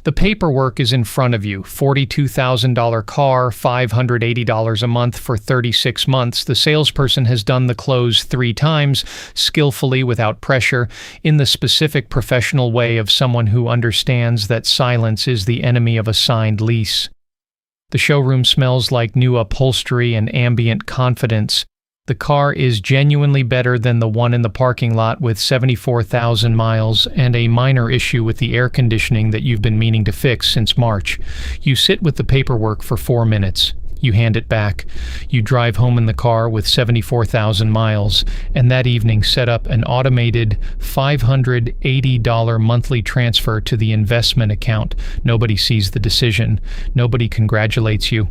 The paperwork is in front of you. $42,000 car, $580 a month for 36 months. The salesperson has done the close 3 times, skillfully, without pressure, in the specific professional way of someone who understands that silence is the enemy of a signed lease. The showroom smells like new upholstery and ambient confidence. The car is genuinely better than the one in the parking lot with 74,000 miles and a minor issue with the air conditioning that you've been meaning to fix since March. You sit with the paperwork for 4 minutes. You hand it back. You drive home in the car with 74,000 miles, and that evening set up an automated $580 monthly transfer to the investment account. Nobody sees the decision. Nobody congratulates you.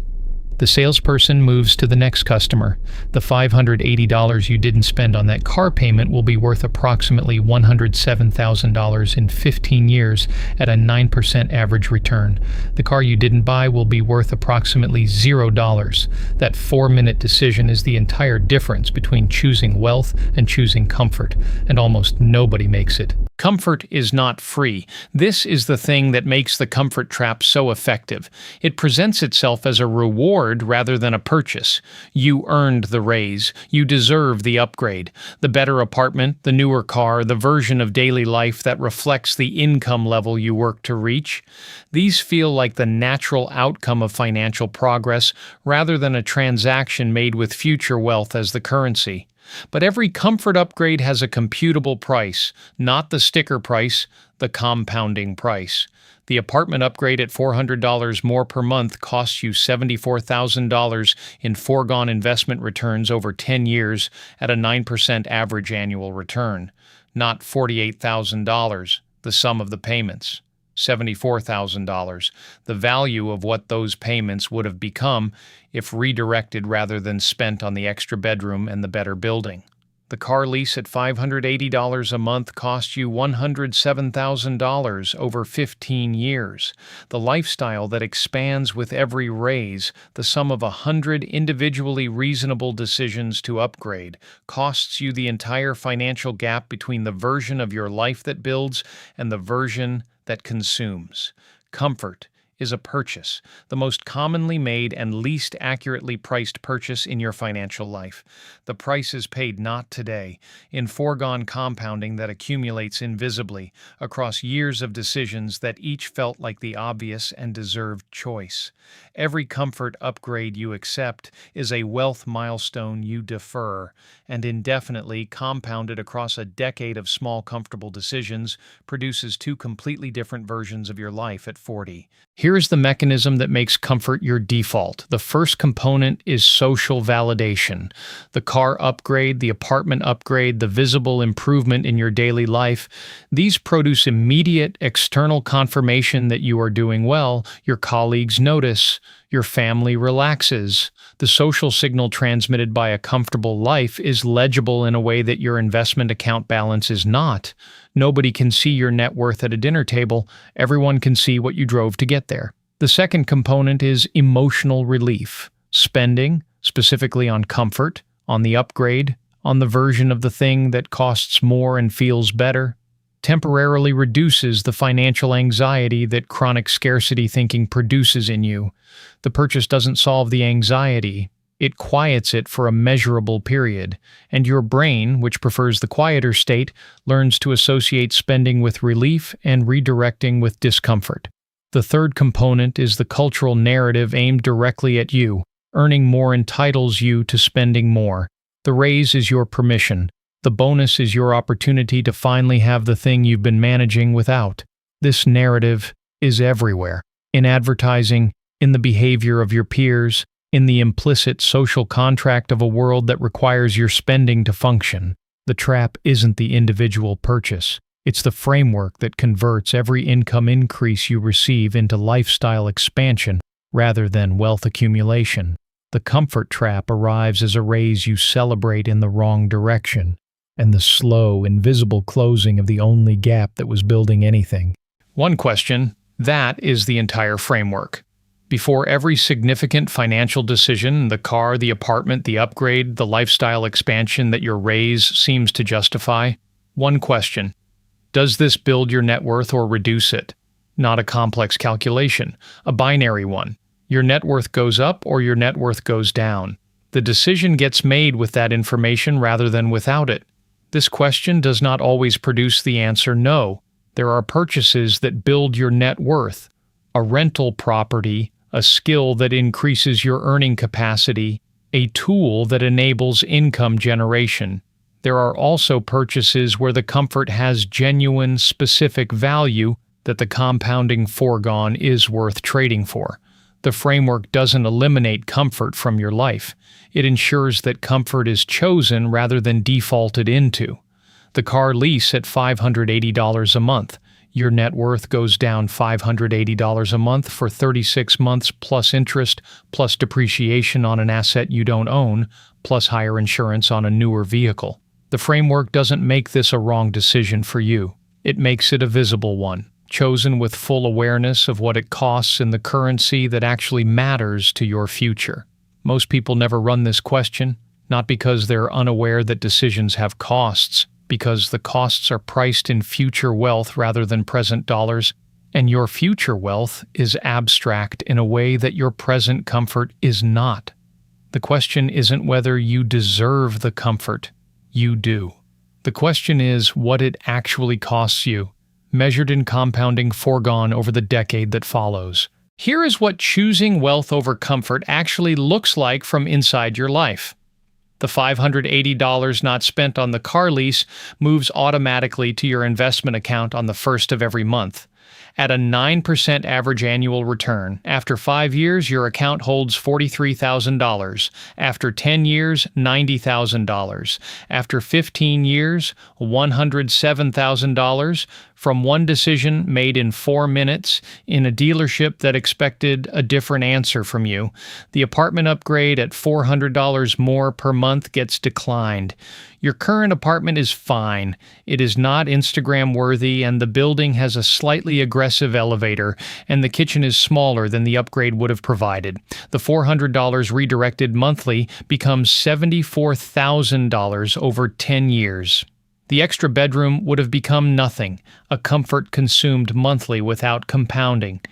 The salesperson moves to the next customer. The $580 you didn't spend on that car payment will be worth approximately $107,000 in 15 years at a 9% average return. The car you didn't buy will be worth approximately $0. That 4-minute decision is the entire difference between choosing wealth and choosing comfort, and almost nobody makes it. Comfort is not free. This is the thing that makes the comfort trap so effective. It presents itself as a reward rather than a purchase. You earned the raise. You deserve the upgrade. The better apartment, the newer car, the version of daily life that reflects the income level you work to reach. These feel like the natural outcome of financial progress rather than a transaction made with future wealth as the currency. But every comfort upgrade has a computable price, not the sticker price, the compounding price. The apartment upgrade at $400 more per month costs you $74,000 in foregone investment returns over 10 years at a 9% average annual return, not $48,000, the sum of the payments. $74,000, the value of what those payments would have become if redirected rather than spent on the extra bedroom and the better building. The car lease at $580 a month cost you $107,000 over 15 years. The lifestyle that expands with every raise, the sum of 100 individually reasonable decisions to upgrade, costs you the entire financial gap between the version of your life that builds and the version that consumes. Comfort is a purchase, the most commonly made and least accurately priced purchase in your financial life. The price is paid not today, in foregone compounding that accumulates invisibly across years of decisions that each felt like the obvious and deserved choice. Every comfort upgrade you accept is a wealth milestone you defer, and indefinitely compounded across a decade of small comfortable decisions produces 2 completely different versions of your life at 40. Here's the mechanism that makes comfort your default. The first component is social validation. The car upgrade, the apartment upgrade, the visible improvement in your daily life. These produce immediate external confirmation that you are doing well. Your colleagues notice. Your family relaxes. The social signal transmitted by a comfortable life is legible in a way that your investment account balance is not. Nobody can see your net worth at a dinner table. Everyone can see what you drove to get there. The second component is emotional relief. Spending, specifically on comfort, on the upgrade, on the version of the thing that costs more and feels better, temporarily reduces the financial anxiety that chronic scarcity thinking produces in you. The purchase doesn't solve the anxiety. It quiets it for a measurable period, and your brain, which prefers the quieter state, learns to associate spending with relief and redirecting with discomfort. The third component is the cultural narrative aimed directly at you. Earning more entitles you to spending more. The raise is your permission. The bonus is your opportunity to finally have the thing you've been managing without. This narrative is everywhere. In advertising, in the behavior of your peers, in the implicit social contract of a world that requires your spending to function. The trap isn't the individual purchase. It's the framework that converts every income increase you receive into lifestyle expansion rather than wealth accumulation. The comfort trap arrives as a raise you celebrate in the wrong direction, and the slow, invisible closing of the only gap that was building anything. One question, that is the entire framework. Before every significant financial decision, the car, the apartment, the upgrade, the lifestyle expansion that your raise seems to justify, one question, does this build your net worth or reduce it? not a complex calculation, a binary one. Your net worth goes up or your net worth goes down. The decision gets made with that information rather than without it. This question does not always produce the answer no. There are purchases that build your net worth. A rental property, a skill that increases your earning capacity, a tool that enables income generation. There are also purchases where the comfort has genuine, specific value that the compounding foregone is worth trading for. The framework doesn't eliminate comfort from your life. It ensures that comfort is chosen rather than defaulted into. The car lease at $580 a month. Your net worth goes down $580 a month for 36 months plus interest, plus depreciation on an asset you don't own, plus higher insurance on a newer vehicle. The framework doesn't make this a wrong decision for you. It makes it a visible one, chosen with full awareness of what it costs in the currency that actually matters to your future. Most people never run this question, not because they're unaware that decisions have costs, because the costs are priced in future wealth rather than present dollars, and your future wealth is abstract in a way that your present comfort is not. The question isn't whether you deserve the comfort. You do. The question is what it actually costs you, measured in compounding foregone over the decade that follows. Here is what choosing wealth over comfort actually looks like from inside your life. The $580 not spent on the car lease moves automatically to your investment account on the first of every month. At a 9% average annual return, after 5 years, your account holds $43,000. After 10 years, $90,000. After 15 years, $107,000 from one decision made in 4 minutes in a dealership that expected a different answer from you. The apartment upgrade at $400 more per month gets declined. Your current apartment is fine. It is not Instagram worthy, and the building has a slightly aggressive elevator, and the kitchen is smaller than the upgrade would have provided. The $400 redirected monthly becomes $74,000 over 10 years. The extra bedroom would have become nothing, a comfort consumed monthly without compounding.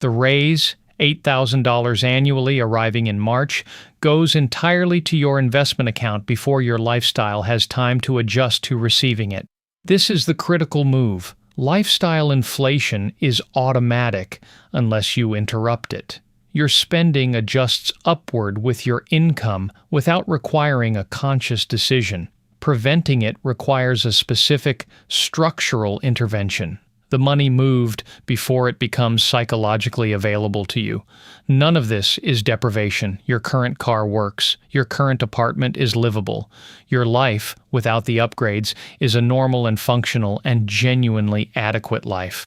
The raise, $8,000 annually arriving in March, goes entirely to your investment account before your lifestyle has time to adjust to receiving it. This is the critical move. Lifestyle inflation is automatic unless you interrupt it. Your spending adjusts upward with your income without requiring a conscious decision. Preventing it requires a specific structural intervention. The money moved before it becomes psychologically available to you. None of this is deprivation. Your current car works. Your current apartment is livable. Your life, without the upgrades, is a normal and functional and genuinely adequate life.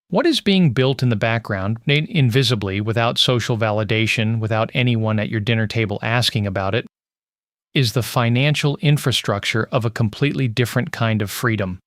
What is being built in the background, invisibly, without social validation, without anyone at your dinner table asking about it, is the financial infrastructure of a completely different kind of freedom.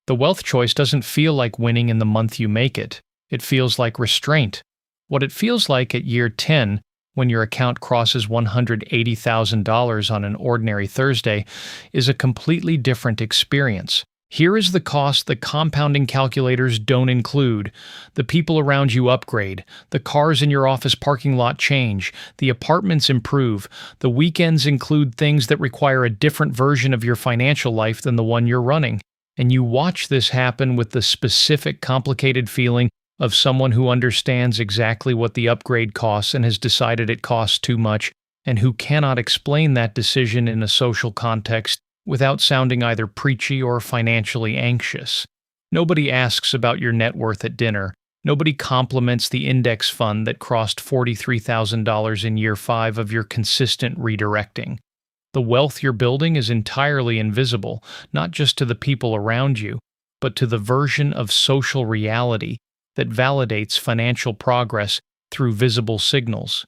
The wealth choice doesn't feel like winning in the month you make it. It feels like restraint. What it feels like at year 10, when your account crosses $180,000 on an ordinary Thursday, is a completely different experience. Here is the cost the compounding calculators don't include. The people around you upgrade. The cars in your office parking lot change. The apartments improve. The weekends include things that require a different version of your financial life than the one you're running. And you watch this happen with the specific, complicated feeling of someone who understands exactly what the upgrade costs and has decided it costs too much, and who cannot explain that decision in a social context without sounding either preachy or financially anxious. Nobody asks about your net worth at dinner. Nobody compliments the index fund that crossed $43,000 in year 5 of your consistent redirecting. The wealth you're building is entirely invisible, not just to the people around you, but to the version of social reality that validates financial progress through visible signals.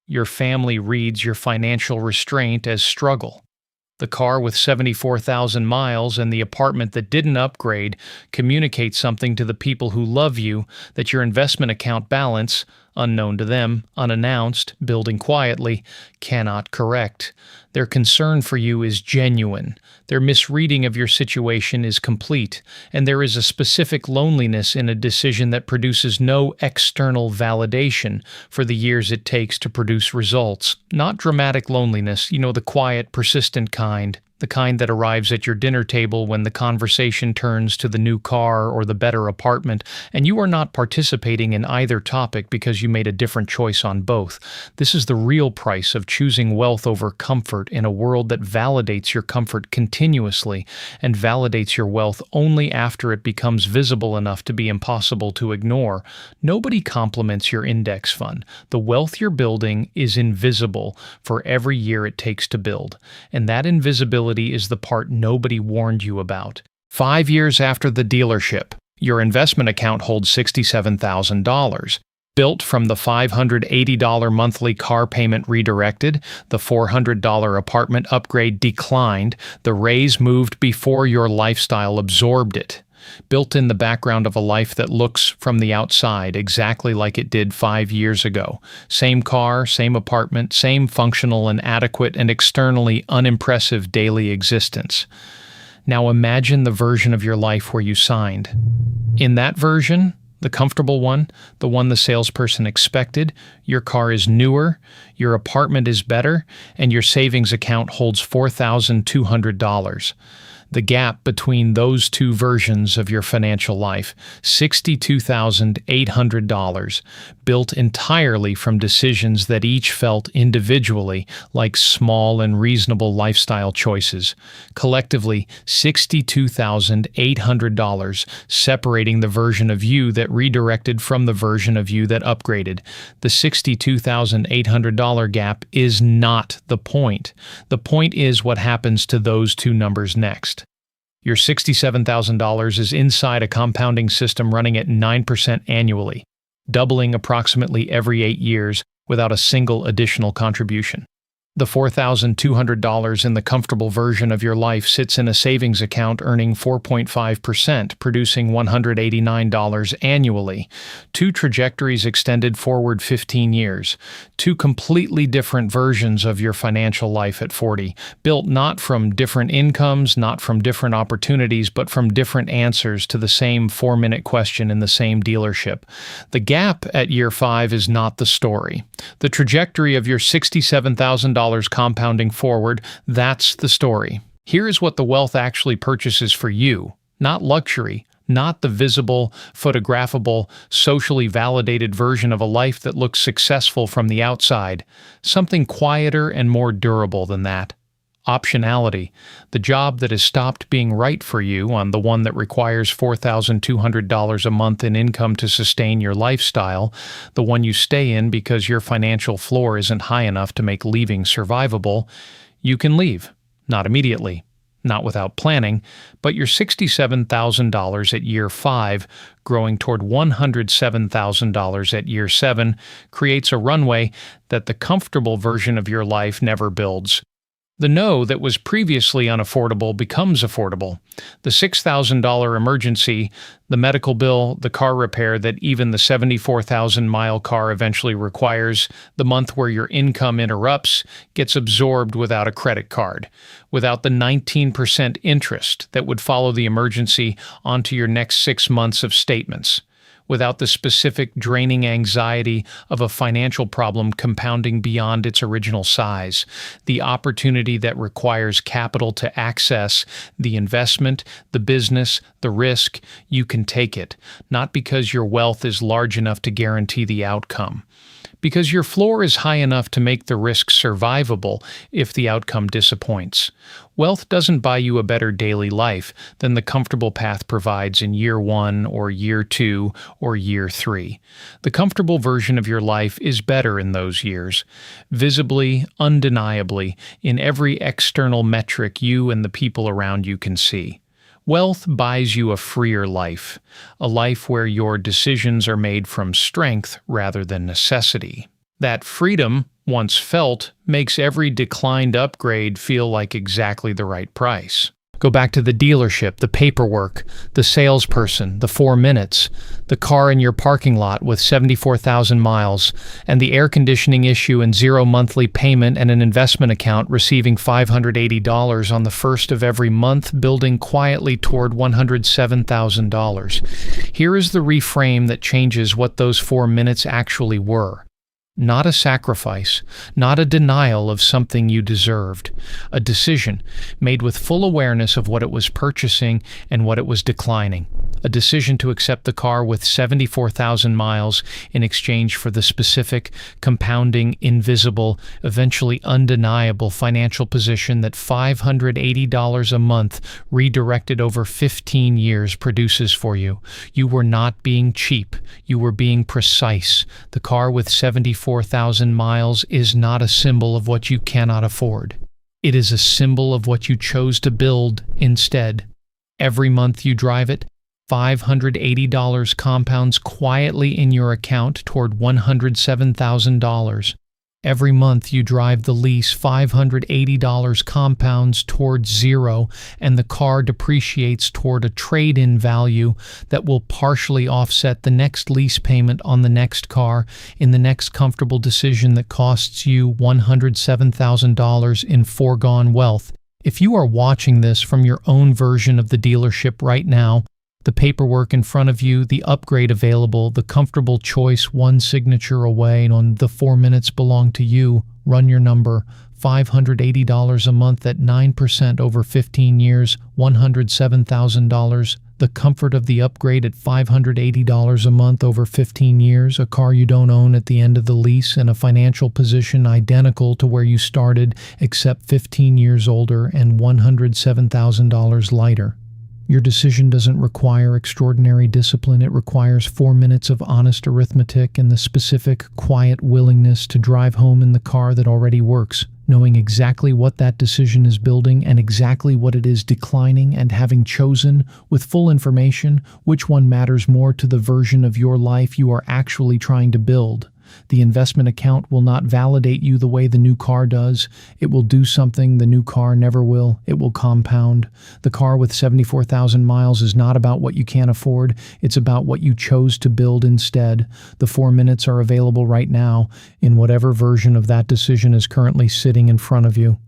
Your family reads your financial restraint as struggle. The car with 74,000 miles and the apartment that didn't upgrade communicate something to the people who love you that your investment account balance, unknown to them, unannounced, building quietly, cannot correct. Their concern for you is genuine. Their misreading of your situation is complete, and there is a specific loneliness in a decision that produces no external validation for the years it takes to produce results. Not dramatic loneliness, the quiet, persistent kind. The kind that arrives at your dinner table when the conversation turns to the new car or the better apartment, and you are not participating in either topic because you made a different choice on both. This is the real price of choosing wealth over comfort in a world that validates your comfort continuously and validates your wealth only after it becomes visible enough to be impossible to ignore. Nobody compliments your index fund. The wealth you're building is invisible for every year it takes to build, and that invisibility is the part nobody warned you about. 5 years after the dealership, your investment account holds $67,000. Built from the $580 monthly car payment redirected, the $400 apartment upgrade declined, the raise moved before your lifestyle absorbed it. Built in the background of a life that looks from the outside exactly like it did 5 years ago. Same car, same apartment, same functional and adequate and externally unimpressive daily existence. Now imagine the version of your life where you signed. In that version, the comfortable one, the one the salesperson expected, your car is newer, your apartment is better, and your savings account holds $4,200. The gap between those two versions of your financial life, $62,800, built entirely from decisions that each felt individually like small and reasonable lifestyle choices. Collectively, $62,800 separating the version of you that redirected from the version of you that upgraded. The $62,800 gap is not the point. The point is what happens to those two numbers next. Your $67,000 is inside a compounding system running at 9% annually, doubling approximately every 8 years without a single additional contribution. The $4,200 in the comfortable version of your life sits in a savings account earning 4.5%, producing $189 annually. Two trajectories extended forward 15 years. Two completely different versions of your financial life at 40, built not from different incomes, not from different opportunities, but from different answers to the same 4-minute question in the same dealership. The gap at year 5 is not the story. The trajectory of your $67,000 compounding forward, that's the story. Here is what the wealth actually purchases for you, not luxury, not the visible, photographable, socially validated version of a life that looks successful from the outside, something quieter and more durable than that. Optionality, the job that has stopped being right for you on the one that requires $4,200 a month in income to sustain your lifestyle, the one you stay in because your financial floor isn't high enough to make leaving survivable. You can leave, not immediately, not without planning, but your $67,000 at year 5, growing toward $107,000 at year 7, creates a runway that the comfortable version of your life never builds. The no that was previously unaffordable becomes affordable. The $6,000 emergency, the medical bill, the car repair that even the 74,000-mile car eventually requires, the month where your income interrupts, gets absorbed without a credit card, without the 19% interest that would follow the emergency onto your next 6 months of statements, without the specific draining anxiety of a financial problem compounding beyond its original size, the opportunity that requires capital to access the investment, the business, the risk. You can take it, not because your wealth is large enough to guarantee the outcome, because your floor is high enough to make the risk survivable if the outcome disappoints. Wealth doesn't buy you a better daily life than the comfortable path provides in year 1 or year 2 or year 3. The comfortable version of your life is better in those years, visibly, undeniably, in every external metric you and the people around you can see. Wealth buys you a freer life, a life where your decisions are made from strength rather than necessity. That freedom, once felt, makes every declined upgrade feel like exactly the right price. Go back to the dealership, the paperwork, the salesperson, the 4 minutes, the car in your parking lot with 74,000 miles, and the air conditioning issue and 0 monthly payment and an investment account receiving $580 on the first of every month, building quietly toward $107,000. Here is the reframe that changes what those 4 minutes actually were. Not a sacrifice, not a denial of something you deserved. A decision made with full awareness of what it was purchasing and what it was declining. A decision to accept the car with 74,000 miles in exchange for the specific, compounding, invisible, eventually undeniable financial position that $580 a month redirected over 15 years produces for you. You were not being cheap. You were being precise. The car with 74,000 miles is not a symbol of what you cannot afford. It is a symbol of what you chose to build instead. Every month you drive it, $580 compounds quietly in your account toward $107,000. Every month you drive the lease, $580 compounds towards zero, and the car depreciates toward a trade-in value that will partially offset the next lease payment on the next car in the next comfortable decision that costs you $107,000 in foregone wealth. If you are watching this from your own version of the dealership right now, the paperwork in front of you, the upgrade available, the comfortable choice one signature away, and on the 4 minutes belong to you, run your number, $580 a month at 9% over 15 years, $107,000. The comfort of the upgrade at $580 a month over 15 years, a car you don't own at the end of the lease, and a financial position identical to where you started, except 15 years older and $107,000 lighter. Your decision doesn't require extraordinary discipline. It requires 4 minutes of honest arithmetic and the specific, quiet willingness to drive home in the car that already works, knowing exactly what that decision is building and exactly what it is declining, and having chosen, with full information, which one matters more to the version of your life you are actually trying to build. The investment account will not validate you the way the new car does. It will do something the new car never will. It will compound. The car with 74,000 miles is not about what you can't afford. It's about what you chose to build instead. The 4 minutes are available right now in whatever version of that decision is currently sitting in front of you.